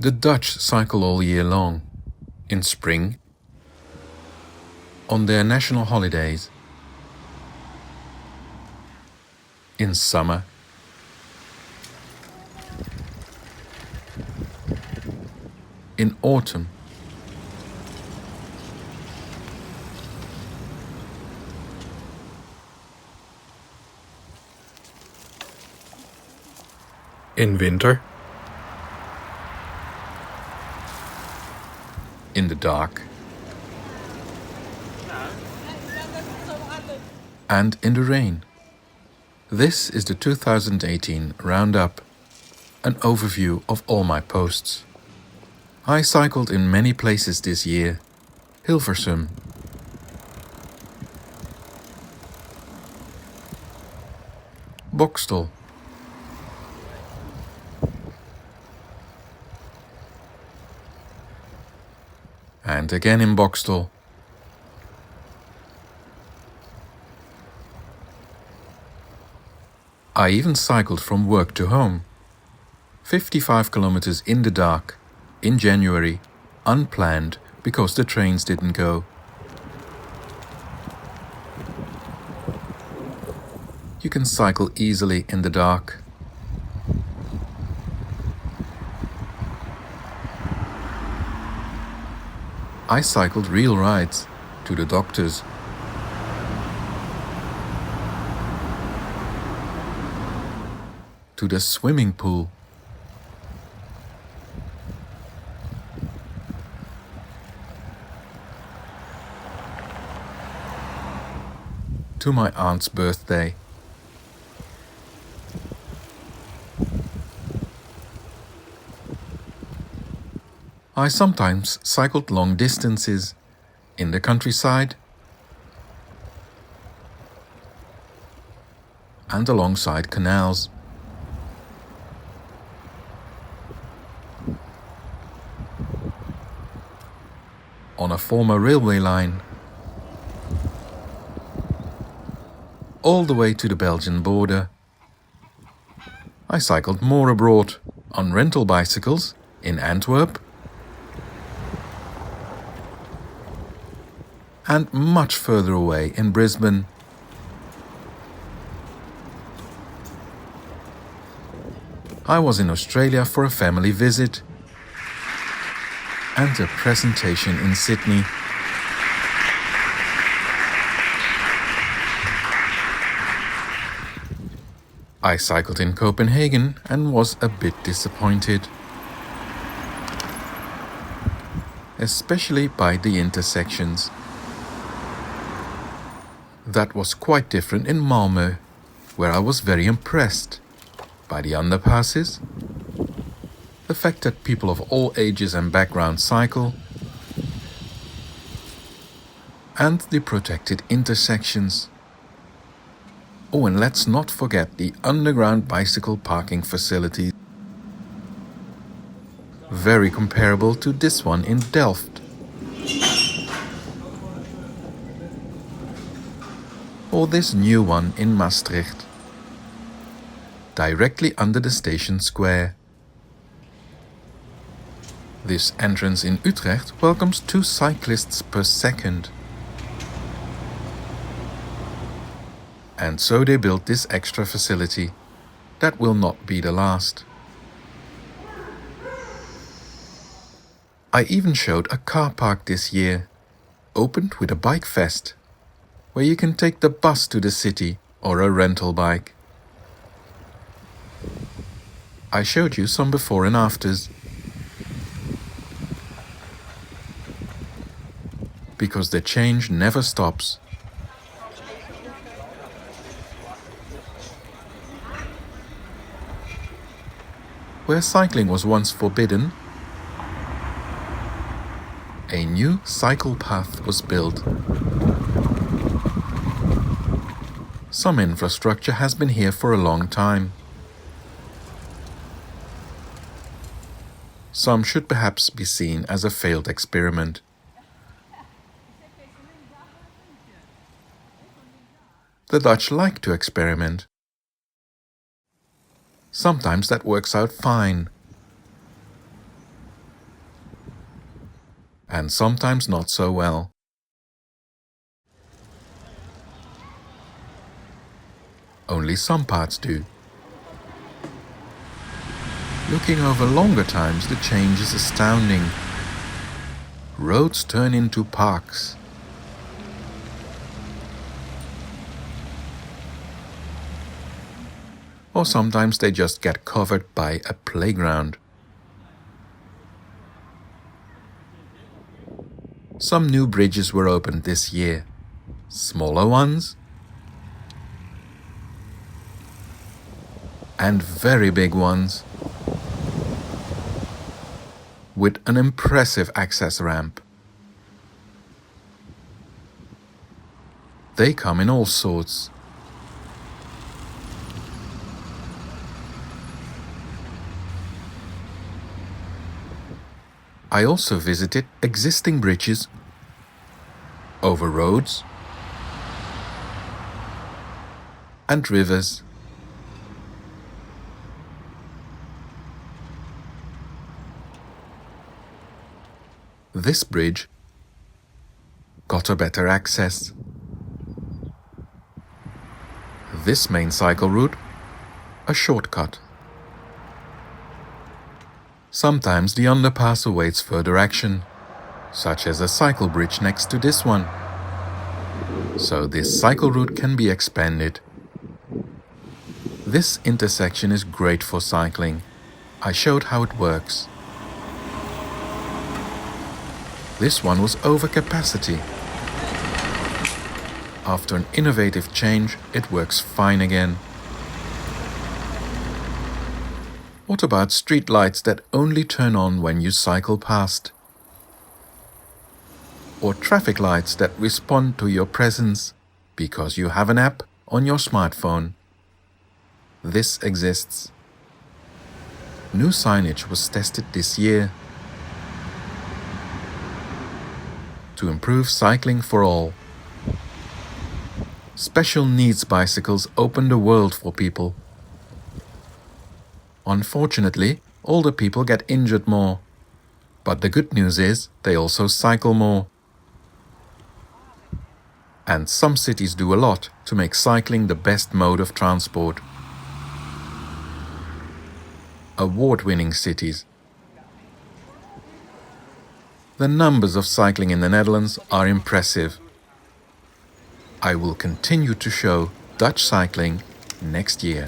The Dutch cycle all year long, in spring, on their national holidays, in summer, in autumn, in winter, in the dark, and in the rain. This is the 2018 Roundup, an overview of all my posts. I cycled in many places this year. Hilversum, Boxtel, and again in Boxtel. I even cycled from work to home. 55 kilometers in the dark, in January, unplanned because the trains didn't go. You can cycle easily in the dark. I cycled real rides to the doctors, to the swimming pool, to my aunt's birthday. I sometimes cycled long distances in the countryside and alongside canals. On a former railway line, all the way to the Belgian border. I cycled more abroad on rental bicycles in Antwerp and much further away in Brisbane. I was in Australia for a family visit and a presentation in Sydney. I cycled in Copenhagen and was a bit disappointed, especially by the intersections. That was quite different in Malmö, where I was very impressed by the underpasses, the fact that people of all ages and backgrounds cycle, and the protected intersections. Oh, and let's not forget the underground bicycle parking facilities. Very comparable to this one in Delft. Or this new one in Maastricht, directly under the station square. This entrance in Utrecht welcomes 2 cyclists per second. And so they built this extra facility. That will not be the last. I even showed a car park this year, opened with a bike fest, where you can take the bus to the city or a rental bike. I showed you some before and afters, because the change never stops. Where cycling was once forbidden, a new cycle path was built. Some infrastructure has been here for a long time. Some should perhaps be seen as a failed experiment. The Dutch like to experiment. Sometimes that works out fine. and sometimes not so well. Only some parts do. Looking over longer times, the change is astounding. Roads turn into parks. Or sometimes they just get covered by a playground. Some new bridges were opened this year. Smaller ones and very big ones with an impressive access ramp. They come in all sorts. I also visited existing bridges over roads and rivers. This bridge got a better access. This main cycle route, a shortcut. Sometimes the underpass awaits further action, such as a cycle bridge next to this one. So this cycle route can be expanded. This intersection is great for cycling. I showed how it works. This one was over capacity. After an innovative change, it works fine again. What about street lights that only turn on when you cycle past? Or traffic lights that respond to your presence because you have an app on your smartphone? This exists. New signage was tested this year to improve cycling for all. Special needs bicycles open the world for people. Unfortunately, older people get injured more. But the good news is they also cycle more. And some cities do a lot to make cycling the best mode of transport. Award-winning cities. The numbers of cycling in the Netherlands are impressive. I will continue to show Dutch cycling next year.